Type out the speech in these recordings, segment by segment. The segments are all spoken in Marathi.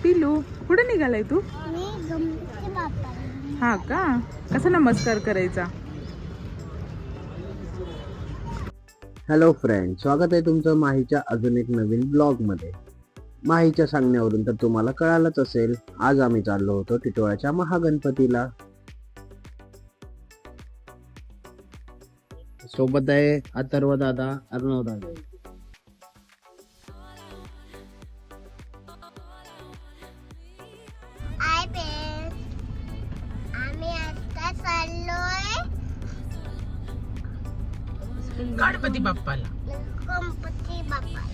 पिलू कुठे निघालाय तू? मी गणपती बाप्पा. हा का? कसा नमस्कार करायचा? हॅलो फ्रेंड, स्वागत आहे तुमचं माहीच्या अजून एक नवीन ब्लॉग मध्ये. माहीच्या सांगण्यावरून तर तुम्हाला कळालंच असेल, आज आम्ही चाललो होतो टिटोळ्याच्या महागणपतीला. सोबत आहे अथर्व दादा, अर्णव दादा. आय बेस, आम्ही आता चाललोय गणपती बाप्पाला. गणपती बाप्पाला.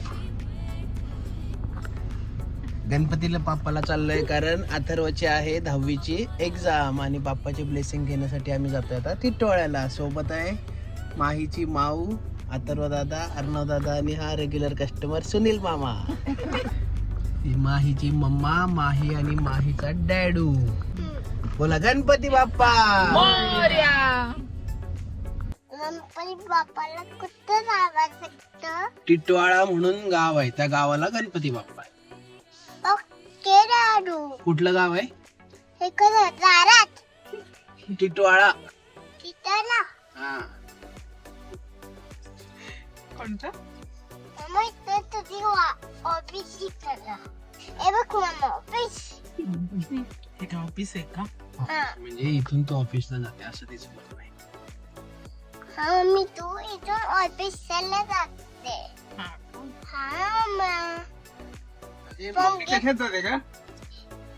गणपतीला बाप्पाला चाललोय कारण अथर्वची आहे 10वीची एक्झाम आणि बाप्पाची ब्लेसिंग घेण्यासाठी आम्ही जातोय आता टिटोळ्याला. सोबत आहे माहीची माऊ, अथर्व दादा, अर्णव दादा आणि हा रेग्युलर कस्टमर सुनील मामा. ही माहीची मम्मा, माही आणि माहीचा डॅडू. बोला गणपती बाप्पा मोरया. गणपती बाप्पाला कुठं जायचं? टिटवाळा म्हणून गाव आहे, त्या गावाला गणपती बाप्पा आहे. ओके दादू. कुठलं गाव आहे? हे कसं दारात टिटवाळा. तिथं ना हा. कोणतं? मम्मा इथं तुझी ऑफिस दिसतं. हे बघ मम्मा ऑफिस. हे का ऑफिस आहे का? हा म्हणजे इथून तू ऑफिसला जाते असं तिचं म्हणणं आहे. हा मी तू इथून ऑफिसला जाते. हा मम्मा. मम्मी कशात जाते का?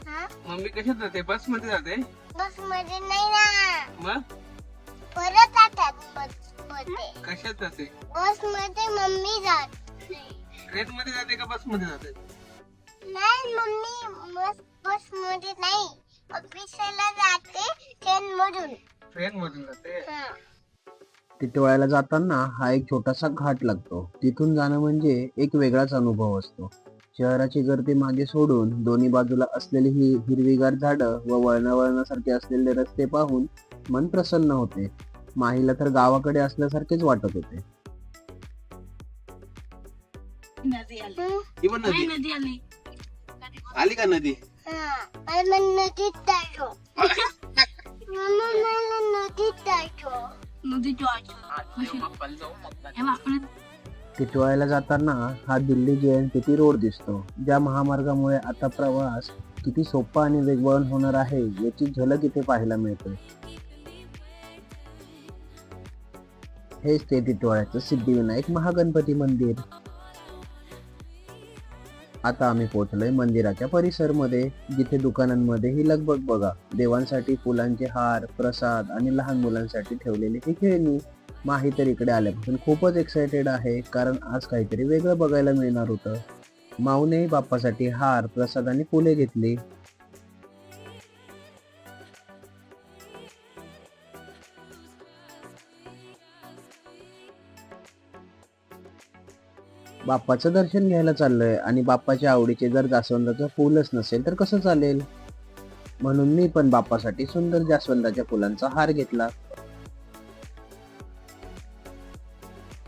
हा मम्मी कशात जाते? बस मध्ये जाते? बस मध्ये नाही ना, मग परत जातात बस मध्ये. कशात जाते? बस मध्ये मम्मी जाते. ट्रेन मध्ये जाते का बस मध्ये जाते? नाही मम्मी बस मध्ये नाही, ऑफिसला जाते ट्रेन मधून. ट्रेन मधून जाते. हा. टिटवाळ्याला जाताना हा एक छोटासा घाट लागतो. तिथून जाणं म्हणजे एक वेगळाच अनुभव असतो. शहराची गर्दी मागे सोडून दोन्ही बाजूला असलेली ही हिरवीगार झाडं व वळणावळणासारखे असलेले रस्ते पाहून मन प्रसन्न होते. माहीला तर गावाकडे असल्यासारखेच वाटत होते. ही पण नदी आली का नदी? हा मला नदीत जायचो. मम्मा मला नदीत जायचो. टिटवाळ्याला जाताना हा दिल्ली JNPT रोड दिसतो. ज्या महामार्गामुळे आता प्रवास किती सोपा आणि वेगवान होणार आहे याची झलक इथे पाहायला मिळते. हेच ते टिटवाळ्याचं सिद्धिविनायक महागणपती मंदिर. आता आम्ही पोहोचलोय मंदिराच्या परिसरमध्ये, जिथे दुकानांमध्ये ही लगबग बघा. देवांसाठी फुलांचे हार, प्रसाद आणि लहान मुलांसाठी ठेवलेली ही खेळणी. माही तर इकडे आल्यापासून खूपच एक्सायटेड आहे, कारण आज काहीतरी वेगळं बघायला मिळणार होतं. माऊने बाप्पासाठी हार, प्रसाद आणि फुले घेतली. बाप्पाचं दर्शन घ्यायला चाललोय आणि बाप्पाच्या आवडीचे जर जास्वंदाचं फुलच नसेल तर कसं चालेल, म्हणून मी पण बाप्पासाठी सुंदर जास्वंदाच्या फुलांचा हार घेतला.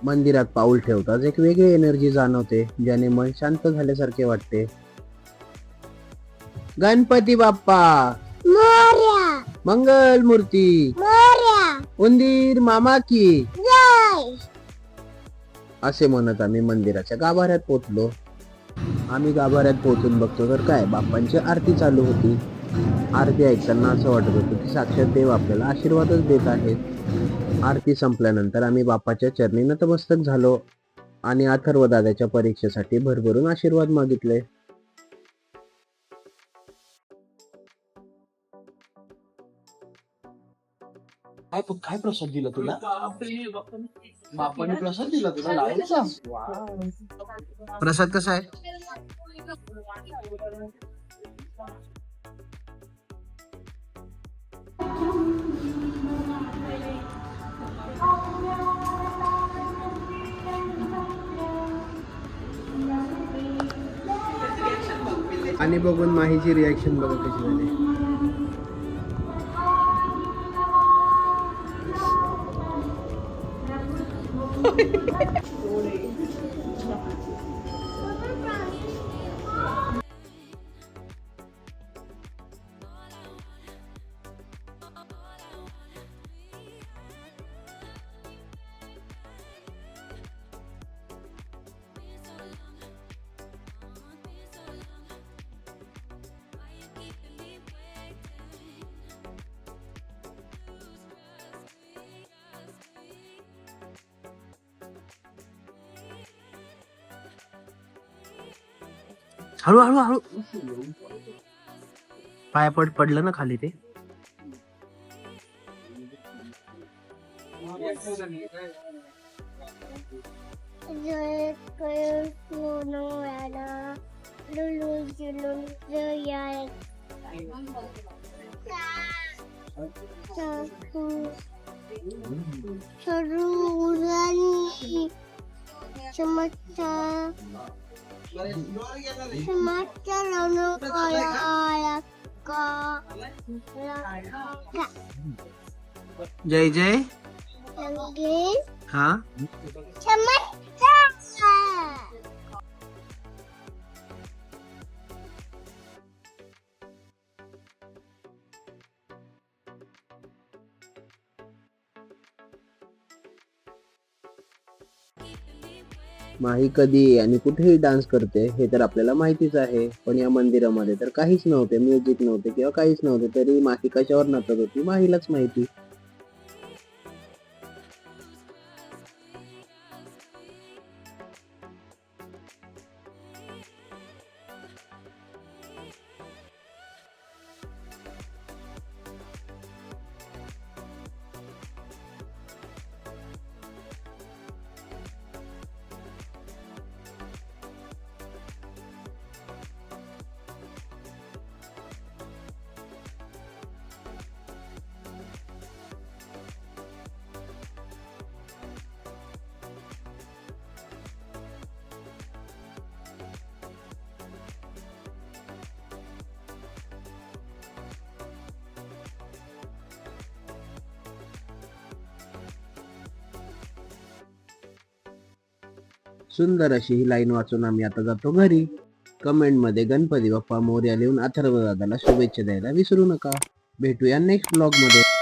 मंदिरात पाऊल ठेवताच एक वेगळी एनर्जी जाणवते, ज्याने मन शांत झाल्यासारखे वाटते. गणपती बाप्पा मोरया मंगल मूर्ती, मोरया उंदीर मामा की जय. असे म्हणत आम्ही मंदिराच्या गाभाऱ्यात पोहोचलो. आम्ही गाभाऱ्यात पोहोचून बघतो तर काय, बाप्पांची आरती चालू होती. आरती ऐकताना असं वाटत होतं की साक्षात देव आपल्याला आशीर्वादच देत आहेत. आरती संपल्यानंतर आम्ही बाप्पाच्या चरणी नतमस्तक झालो आणि अथर्व दादाच्या परीक्षेसाठी भरभरून आशीर्वाद मागितले. काय प्रसाद दिला तुला? बाप्पाने प्रसाद दिला तुला लावायचा? प्रसाद कसा आहे? आणि बघून माहीची रिॲक्शन बघा कशी झाली. हळू हळू हळू पाया पडलं ना खाली ते. जय जय. हा माही कधी आणि कुठेही डान्स करते हे तर आपल्याला माहितीच आहे, पण या मंदिरामध्ये तर काहीच नव्हते, म्युझिक नव्हते किंवा काहीच नव्हते, तरी माही कशावर नाचत होती माहीलाच माहिती. सुंदर अशी ही लाईन वाचून आम्ही आता जातो घरी. कमेंट मध्ये गणपती बाप्पा मोरया लिहून अथर्व दादाला शुभेच्छा द्यायला विसरू नका. भेटूया नेक्स्ट ब्लॉग मध्ये.